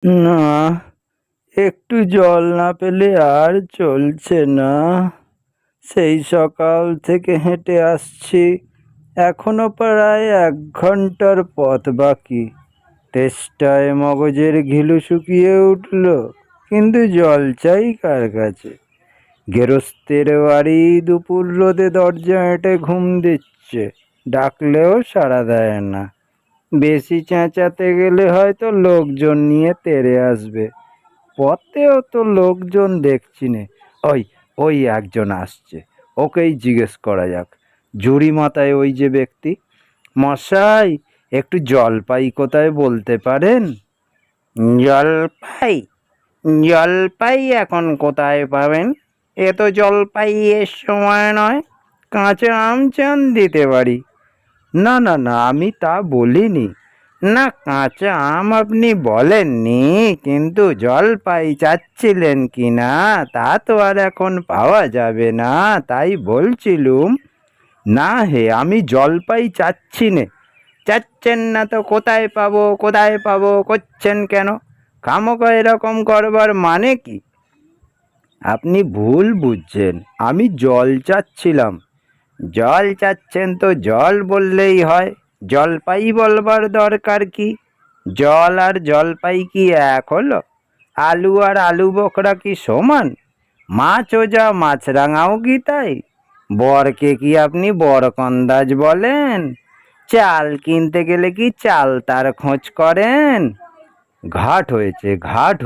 না, একটু জল না পেলে আর চলছে না। সেই সকাল থেকে হেঁটে আসছি, এখনো প্রায় 1 ঘন্টার পথ বাকি। তেষ্টায় মগজের ঘিলু শুকিয়ে উঠল, কিন্তু জল চাই কার কাছে? গেরস্তের বাড়ি, দুপুর রোদে দরজা এঁটে ঘুম দিচ্ছে, ডাকলেও সাড়া দেয় না। বেশি চেঁচাতে গেলে হয়তো লোকজন নিয়ে তেড়ে আসবে। পথেও তো লোকজন দেখছি নে। ওই ওই একজন আসছে, ওকেই জিজ্ঞেস করা যাক। ঝুড়ি মাথায় ওই যে ব্যক্তি। মশাই, একটু জলপাই কোথায় বলতে পারেন? জলপাই? জলপাই এখন কোথায় পাবেন? এ তো জলপাই এর সময় নয়। কাঁচা আম চান দিতে পারি। না না না, আমি তা বলিনি। না, কাঁচা আম আপনি বলেননি, কিন্তু জলপাই চাচ্ছিলেন কি না তা তো আর এখন পাওয়া যাবে না, তাই বলছিলুম। না হে, আমি জলপাই চাচ্ছি নে। চাচ্ছেন না তো কোথায় পাবো কোথায় পাবো করছেন কেন? খামোকা এরকম করবার মানে কি? আপনি ভুল বুঝছেন, আমি জল চাচ্ছিলাম। জল চাচ্ছেন তো জল বললেই হয়, জলপাই বলবার দরকার কি? জল আর জলপাই কি এক হলো? আলু আর আলু বোখরা কি সমান? মাছও যা মাছরাঙাও কি তাই? বরকে কি আপনি বরকন্দাজ বলেন? চাল কিনতে গেলে কি চাল তার খোঁজ করেন? ঘাট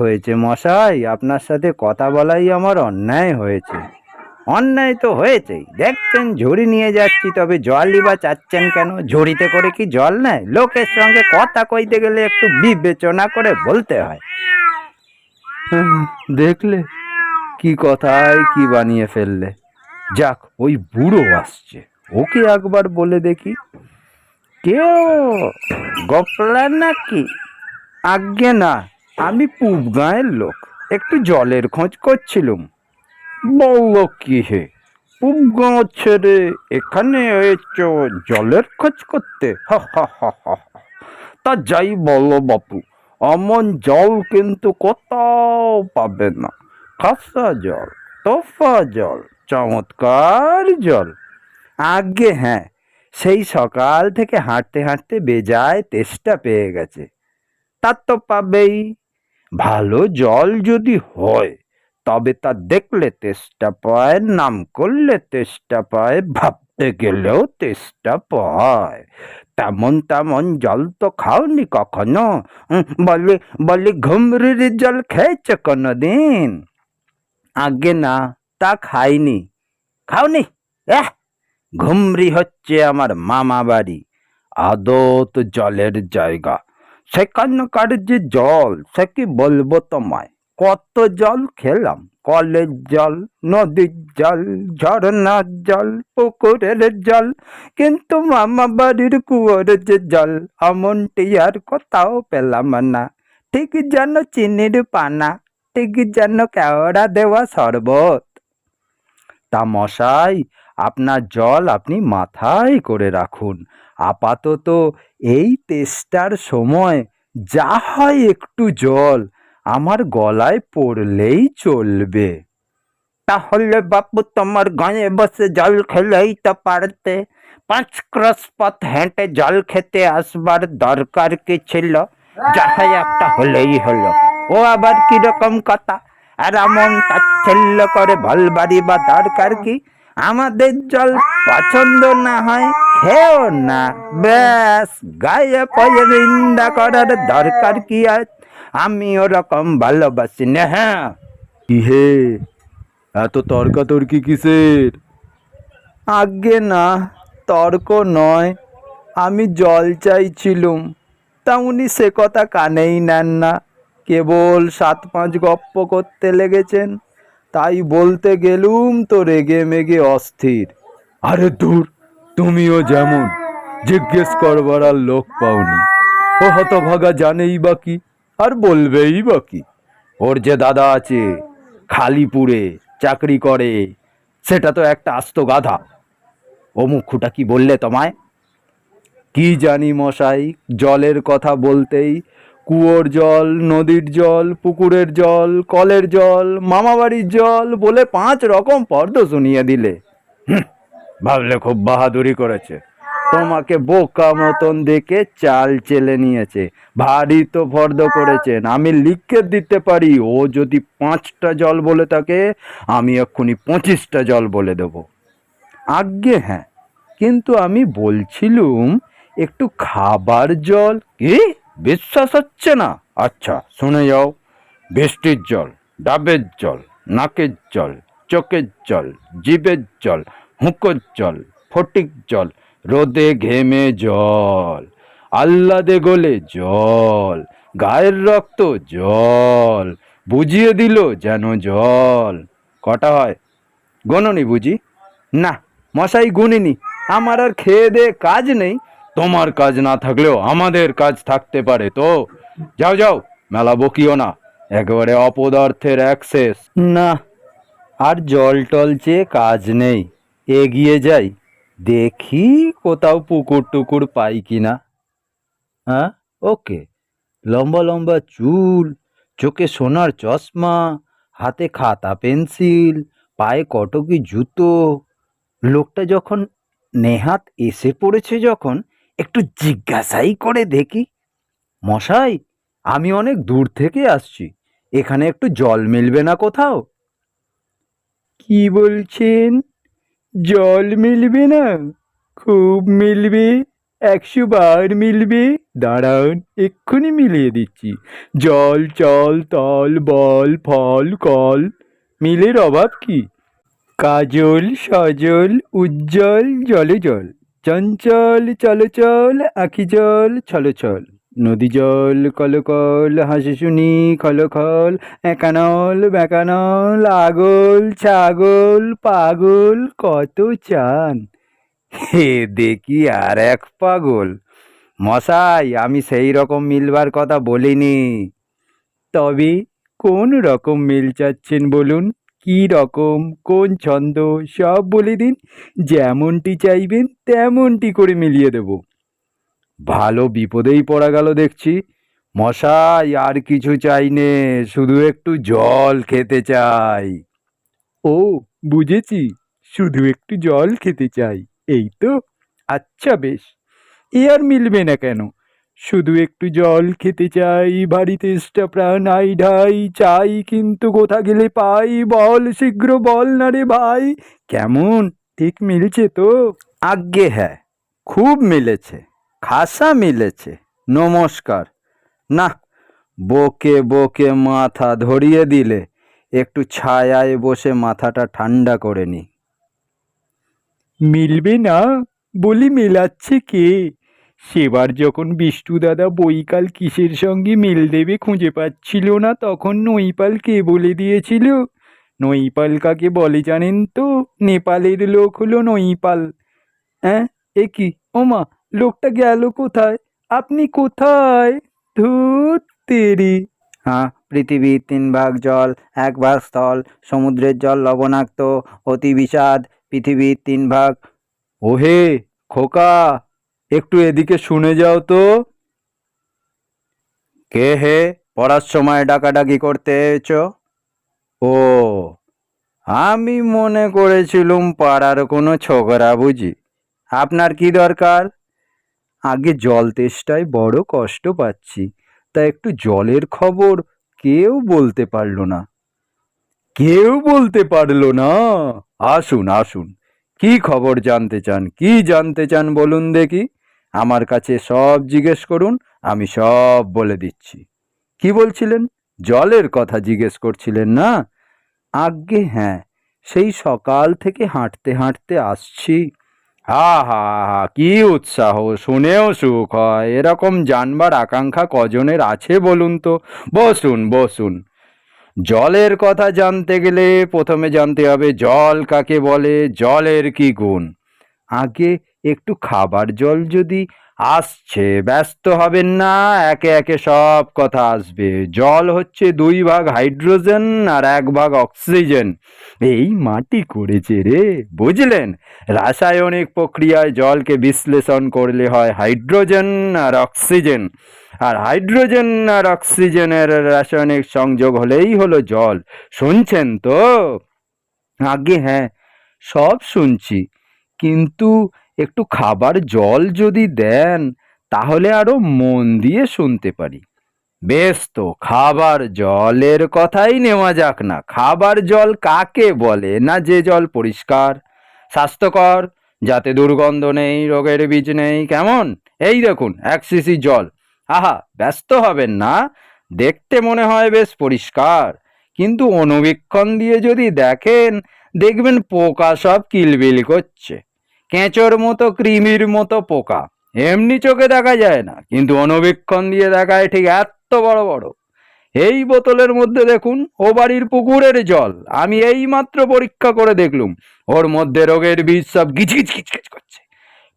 হয়েছে মশাই, আপনার সাথে কথা বলাই আমার অন্যায় হয়েছে। অন্যায় তো হয়েছেই, দেখছেন ঝুড়ি নিয়ে যাচ্ছি, তবে জলই বা চাচ্ছেন কেন? ঝুড়িতে করে কি জল নেয়? লোকের সঙ্গে কথা কইতে গেলে একটু বিবেচনা করে বলতে হয়। দেখলে কি কথায় কি বানিয়ে ফেললে। যাক, ওই বুড়ো আসছে, ওকে একবার বলে দেখি। কেউ গোপলা নাকি? আজ্ঞে না, আমি পূব গাঁয়ের লোক, একটু জলের খোঁজ করছিলুম। বলল কি হে, পূবগাঁও ছেড়ে এখানে এসেছ জলের খোঁজ করতে? হা হা হা হা। তা যাই বলো বাপু, অমন জল কিন্তু কোথাও পাবে না। খাসা জল, তোফা জল, চমৎকার জল। আজ্ঞে হ্যাঁ, সেই সকাল থেকে হাঁটতে হাঁটতে বেজায় তেষ্টা পেয়ে গেছে। তা তো পাবেই। ভালো জল যদি হয় তবে তা দেখলে তেষ্টা পায়, নাম করলে তেষ্টা পায়, ভাবতে গেলেও তেষ্টা পায়। তেমন তেমন জল তো খাওনি কখনো? বলি বলি ঘুমরির জল খেয়েছ কোনোদিন? আজ্ঞে না, তা খাইনি। খাওনি? এহ, ঘুমরি হচ্ছে আমার মামা বাড়ি, আদত জলের জায়গা। সেখানকার যে জল, সে কি বলবো তোমায়। কত জল খেলাম, কলের জল, নদীর জল, ঝর্ণার জল, পুকুরের জল, কিন্তু মামা বাড়ির কুয়োর যে জল, এমনটি আর কোথাও পেলাম না। ঠিক যেন চিনির পানা, ঠিক যেন কেওড়া দেওয়া শরবত। তা মশাই, আপনার জল আপনি মাথায় করে রাখুন। আপাতত এই তেষ্টার সময় যা হয় একটু জল আমার গলায় পড়লেই চলবে। তাহলে বাপু তোমার গায়ে বসে জল খেলেই তো পারতে। 5 ক্রোশ পথ হেঁটে জল খেতে আসবার দরকার কি ছিল? যাহাই একটা হলেই হলো। ও আবার কিরকম কথা? আর এমন তাচ্ছিল্য করে বলবারই বা দরকার কি? আমাদের জল পছন্দ না হয় খেও না, ব্যাস। গায়ে পয়ে নিন্দা করার দরকার কি আজ? আমি ওরকম ভালোবাসি না। হ্যাঁ, ইহে, এত তর্কাতর্কি কিসের? আজ্ঞে না, তর্ক নয়, আমি জল চাইছিলুম। তা উনি সে কথা কানেই নেন না, কেবল 7-5 গপ্প করতে লেগেছেন। তাই বলতে গেলুম তো রেগে মেগে অস্থির। আরে দূর, তুমিও যেমন, জিজ্ঞেস করবার আর লোক পাওনি। ও হতভাগা জানেই বা কি, আর বলবেই বা কি? ওর যে দাদা আছে, খালিপুরে চাকরি করে, সেটা তো একটা আস্ত গাধা। ও মুখুটা কি বললে তোমায়? কি জানি মশাই, জলের কথা বলতেই কুয়োর জল, নদীর জল, পুকুরের জল, কলের জল, মামাবাড়ির জল বলে 5 রকম ফর্দ শুনিয়ে দিলে। ভাবলে খুব বাহাদুরি করেছে। তোমাকে বোকা মতন দেখে চাল চেলে নিয়েছে। ভারী তো ফর্দ করেছেন, আমি লিখে দিতে পারি। ও যদি 5টা জল বলে থাকে, আমি এক্ষুনি 25টা জল বলে দেব। আজ্ঞে হ্যাঁ, কিন্তু আমি বলছিলুম একটু খাবার জল। কি বিশ্বাস হচ্ছে না? আচ্ছা শুনে যাও। বৃষ্টির জল, ডাবের জল, নাকের জল, চোখের জল, জিভের জল, হুঁকোর জল, ফটিক জল, রোদে ঘেমে জল, আহ্লাদে গলে জল, গায়ের রক্ত জল, বুঝিয়ে দিল যেন জল। কটা হয়? গোননি বুঝি? না মশাই, গুনিনি। আমার আর খেয়ে দে কাজ নেই। তোমার কাজ না থাকলেও আমাদের কাজ থাকতে পারে তো। যাও যাও, মেলা বকিও না। একেবারে অপদার্থের অ্যাক্সেস। না, আর জল টল চেয়ে কাজ নেই। এগিয়ে যাই, দেখি কোথাও পুকুর টুকুর পাই কিনা। হ্যাঁ, ওকে। লম্বা লম্বা চুল, চোখে সোনার চশমা, হাতে খাতা পেন্সিল, পায়ে কটকি জুতো। লোকটা যখন নেহাত এসে পড়েছে, যখন একটু জিজ্ঞাসাই করে দেখি। মশাই, আমি অনেক দূর থেকে আসছি, এখানে একটু জল মিলবে না কোথাও? কি বলছেন? জল মিলবে না? খুব মিলবে, 100 বার মিলবে। দাঁড়ান, এক্ষুনি মিলিয়ে দিচ্ছি। জল, চল, তল, বল, ফল, কল। মিলের অভাব কি? কাজল, সজল, উজ্জ্বল, জলে জল, চঞ্চল, চলচল, আখি জল, ছলছল, নদী জল, কলকল, হাসি শুনি খলখল, একানল, বেকানল, আগল, ছাগল, পাগল, কত চান। হে দেখি আর এক পাগল। মশাই, আমি সেই রকম মিলবার কথা বলিনি। তবে কোন রকম মিল চাচ্ছেন বলুন? কি রকম, কোন ছন্দ, সব বলে দিন। যেমনটি চাইবেন তেমনটি করে মিলিয়ে দেব। ভালো বিপদেই পড়া গেল দেখছি। মশাই, আর কিছু চাই নে, শুধু একটু জল খেতে চাই। ও, বুঝেছি, শুধু একটু জল খেতে চাই, এই তো। আচ্ছা বেশ, এ আর মিলবে না কেন? শুধু একটু জল খেতে চাই, ভারী তেষ্টা প্রাণ আই ঢাই, চাই কিন্তু কোথা গেলে পাই, বল শীঘ্র বল না রে ভাই। কেমন, ঠিক মিলছে তো? আজ্ঞে হ্যাঁ, খুব মিলেছে, খাসা মিলেছে। নমস্কার। না, বকে বকে মাথা ধরিয়ে দিলে, একটু ছায়ায় বসে মাথাটা ঠান্ডা করে নি। মিলবে না বলি, মেলাচ্ছে কে? সেবার যখন বিষ্টু দাদা বৈকাল কিসের সঙ্গে মিল দেবে খুঁজে পাচ্ছিল না, তখন নৈপাল কে বলে দিয়েছিল। নৈপাল কাকে বলে জানেন তো? নেপালের লোক হলো নৈপাল। হ্যাঁ, এ কি, ওমা, লোকটা গেল কোথায়? আপনি কোথায়? ধুত তেরি। হ্যাঁ, পৃথিবীর 3 ভাগ জল, 1 ভাগ স্থল, সমুদ্রের জল লবণাক্ত, অতি বিষাদ। পৃথিবীর 3 ভাগ। ওহে খোকা, একটু এদিকে শুনে যাও তো। কে হে, পড়ার সময় ডাকাডাকি করতে এসেছো? ও, আমি মনে করেছিলুম পাড়ার কোনো ছোকরা বুঝি। আপনার কি দরকার? আগে জল তেষ্টায় বড় কষ্ট পাচ্ছি, তা একটু জলের খবর কেউ বলতে পারলো না। কেউ বলতে পারলো না? আসুন আসুন, কি খবর জানতে চান? কি জানতে চান বলুন দেখি। আমার কাছে সব জিজ্ঞেস করুন, আমি সব বলে দিচ্ছি। কি বলছিলেন? জলের কথা জিজ্ঞেস করছিলেন না? আজ্ঞে হ্যাঁ, সেই সকাল থেকে হাঁটতে হাঁটতে আসছি। হা হা হা, কি উৎসাহ, শুনেও সুখ হয়। এরকম জানবার আকাঙ্ক্ষা কজনের আছে বলুন তো? বসুন বসুন। জলের কথা জানতে গেলে প্রথমে জানতে হবে জল কাকে বলে, জলের কি গুণ। আগে একটু খাবার জল যদি আসছে, ব্যস্ত হবেন না, একে একে সব কথা আসবে। জল হচ্ছে 2 ভাগ হাইড্রোজেন আর 1 ভাগ অক্সিজেন। এই মাটি করেছে রে, বুঝলেন? রাসায়নিক প্রক্রিয়ায় জলকে বিশ্লেষণ করলে হয় হাইড্রোজেন আর অক্সিজেন। আর হাইড্রোজেন আর অক্সিজেনের রাসায়নিক সংযোগ হলেই হলো জল। শুনছেন তো? আগে হ্যাঁ, সব শুনছি, কিন্তু একটু খাবার জল যদি দেন তাহলে আরো মন দিয়ে শুনতে পারি। বেশ, তো খাবার জলের কথাই নেওয়া যাক না। খাবার জল কাকে বলে না যে জল পরিষ্কার, স্বাস্থ্যকর, যাতে দুর্গন্ধ নেই, রোগের বীজ নেই। কেমন? এই দেখুন 1 সিসি জল। আহা, ব্যস্ত হবেন না, দেখতে মনে হয় বেশ পরিষ্কার, কিন্তু অনুবীক্ষণ দিয়ে যদি দেখেন দেখবেন পোকা সব কিলবিল করছে। কেঁচোর মতো, কৃমির মতো পোকা। এমনি চোখে দেখা যায় না, কিন্তু অনুবীক্ষণ দিয়ে দেখায় ঠিক এত বড় বড়। এই বোতলের মধ্যে দেখুন, ও বাড়ির পুকুরের জল। আমি এই মাত্র পরীক্ষা করে দেখলুম, ওর মধ্যে রোগের বীজ সব গিচগিচ গিচগিচ করছে।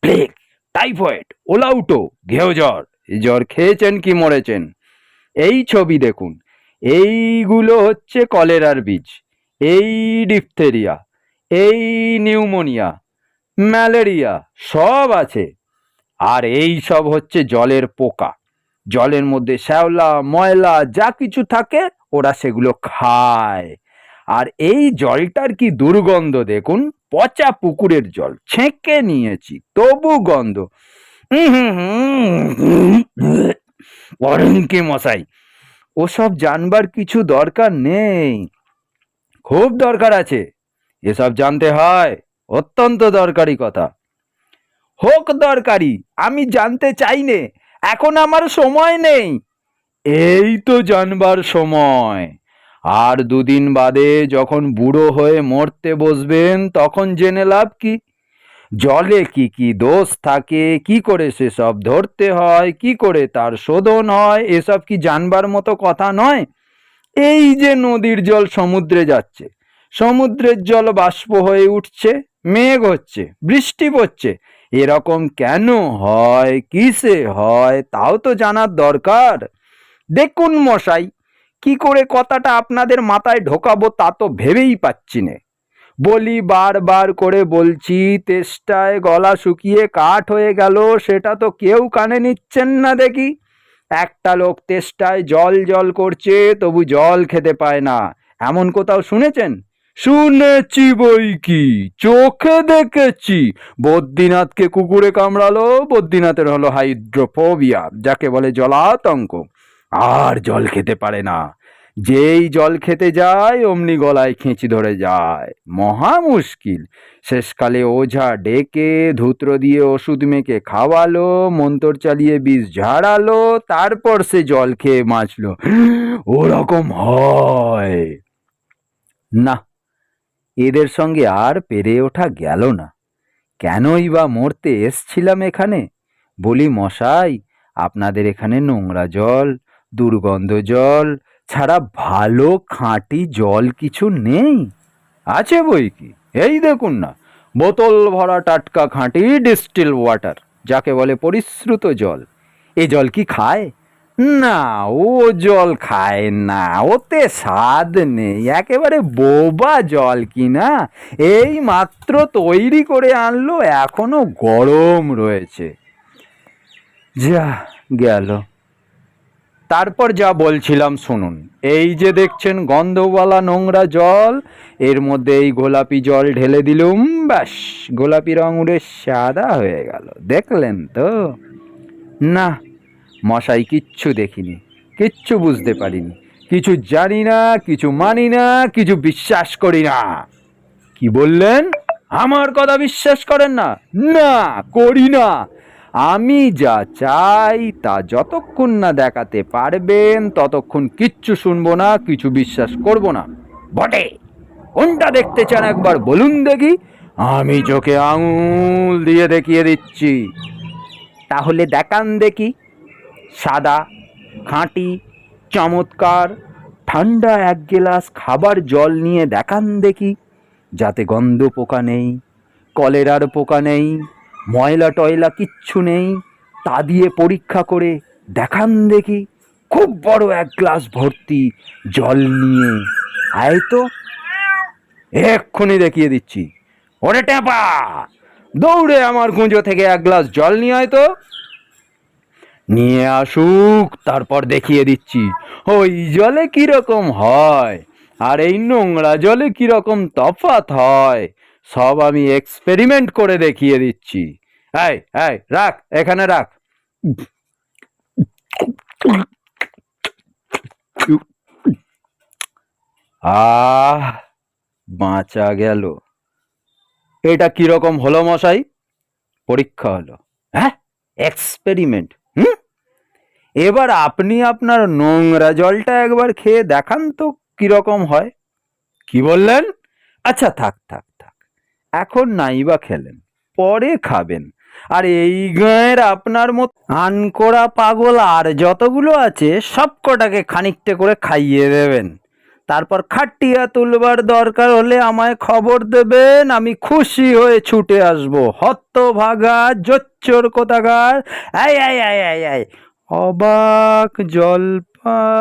প্লেগ, টাইফয়েড, ওলাউটো, ঘেউ জ্বর। এই জ্বর খেয়েছেন কি মরেছেন? এই ছবি দেখুন, এইগুলো হচ্ছে কলেরার বীজ, এই ডিপথেরিয়া, এই নিউমোনিয়া, ম্যালেরিয়া সব আছে। আর এই সব হচ্ছে জলের পোকা। জলের মধ্যে শ্যাওলা, ময়লা যা কিছু থাকে ওরা সেগুলো খায়। আর এই জলটার কি দুর্গন্ধ দেখুন, পচা পুকুরের জল, ছেঁকে নিয়েছি তবু গন্ধ। কি মশাই, ওসব জানবার কিছু দরকার নেই। খুব দরকার আছে, এসব জানতে হয়, অত্যন্ত দরকারি কথা। হোক দরকারি, আমি জানতে চাই নে, এখন আমার সময় নেই। এই তো জানবার সময়। আর 2 দিন বাদে যখন বুড়ো হয়ে মরতে বসবেন তখন জেনে লাভ কি? জলে কি কি দোষ থাকে, কি করে সেসব ধরতে হয়, কি করে তার শোধন হয়, এসব কি জানবার মতো কথা নয়? এই যে নদীর জল সমুদ্রে যাচ্ছে, সমুদ্রের জল বাষ্প হয়ে উঠছে, মেঘ হচ্ছে, বৃষ্টি পড়ছে, এরকম কেন হয়, কিসে হয়, তাও তো জানার দরকার। দেখুন মশাই, কি করে কথাটা আপনাদের মাথায় ঢোকাবো তা তো ভেবেই পাচ্ছি না। বলি, বারবার করে বলছি, তেষ্টায় গলা শুকিয়ে কাঠ হয়ে গেল, সেটা তো কেউ কানে নিচ্ছেন না দেখি। একটা লোক তেষ্টায় জল জল করছে, তবু জল খেতে পায় না, এমন কোথাও শুনেছেন? শুনেছি বই কি, চোখে দেখেছি। বদ্রীনাথকে কুকুরে কামড়ালো, বদ্রীনাথের হলো হাইড্রোফোবিয়া, যাকে বলে জলাতঙ্ক, আর জল খেতে পারে না। যেই জল খেতে যায় অমনি গলায় খেঁচি ধরে যায়, মহা মুশকিল। শেষকালে ওঝা ডেকে ধূত্র দিয়ে ওষুধ মেখে খাওয়ালো, মন্তর চালিয়ে বিষ ঝাড়ালো, তারপর সে জল খেয়ে বাঁচলো। ওরকম হয় না, এদের সঙ্গে আর পেরে ওঠা গেল না। কেনই বা মরতে এসছিলাম এখানে? বলি মশাই, আপনাদের এখানে নোংরা জল, দুর্গন্ধ জল ছাড়া ভালো খাঁটি জল কিছু নেই? আছে বই কি, এই দেখুন না, বোতল ভরা টাটকা খাঁটি ডিস্টিল ওয়াটার, যাকে বলে পরিশ্রুত জল। এ জল কি খায়? না, ও জল খায় না, ওতে স্বাদ নেই, একেবারে বোবা জল কিনা। এই মাত্র তৈরি করে আনলো, এখনো গরম রয়েছে। যা গেল। তারপর যা বলছিলাম শুনুন, এই যে দেখছেন গন্ধওয়ালা নোংরা জল, এর মধ্যে এই গোলাপি জল ঢেলে দিলুম, ব্যাস গোলাপি রং উড়ে সাদা হয়ে গেল। দেখলেন তো? না মশাই, কিচ্ছু দেখিনি, কিচ্ছু বুঝতে পারিনি, কিছু জানি না, কিছু মানি না, কিছু বিশ্বাস করি না। কি বললেন? আমার কথা বিশ্বাস করেন না? না, করি না। আমি যা চাই তা যতক্ষণ না দেখাতে পারবেন ততক্ষণ কিচ্ছু শুনবো না, কিছু বিশ্বাস করব না। বটে, কোনটা দেখতে চান একবার বলুন দেখি, আমি চোখে আঙুল দিয়ে দেখিয়ে দিচ্ছি। তাহলে দেখান দেখি। সাদা, খাঁটি, চমৎকার, ঠান্ডা 1 গ্লাস খাবার জল নিয়ে দেখান দেখি, যাতে গন্ধ পোকা নেই, কলেরার পোকা নেই, ময়লা টয়লা কিচ্ছু নেই, তা দিয়ে পরীক্ষা করে দেখান দেখি। খুব বড় 1 গ্লাস ভর্তি জল নিয়ে আয় তো, এক্ষুনি দেখিয়ে দিচ্ছি। ওরে ট্যাপা, দৌড়ে আমার কুঁজো থেকে 1 গ্লাস জল নিয়ে আয় তো। নিয়ে আসুক, তারপর দেখিয়ে দিচ্ছি ওই জলে কিরকম হয় আর এই নোংরা জলে কিরকম তফাৎ হয়। সব আমি এক্সপেরিমেন্ট করে দেখিয়ে দিচ্ছি। এই এই রাখ, এখানে রাখ। আহ, বাঁচা গেল। এটা কিরকম হলো মশাই? পরীক্ষা হলো, হ্যাঁ, এক্সপেরিমেন্ট। এবার আপনি আপনার নোংরা জলটা একবার খেয়ে দেখান তো কিরকম হয়। কি বললেন? আচ্ছা, থাক থাক থাক, এখন নাই বা খেলেন, পরে খাবেন। আর এই গাঁয়ের আপনার মতো আনকোড়া পাগল আর যতগুলো আছে সব কটাকে খানিকটা করে খাইয়ে দেবেন। তারপর খাটিয়া তুলবার দরকার হলে আমায় খবর দেবেন, আমি খুশি হয়ে ছুটে আসবো। হতভাগা জোচ্চোর কোথাকার। এই এই এই এই এই অবাক জলপান।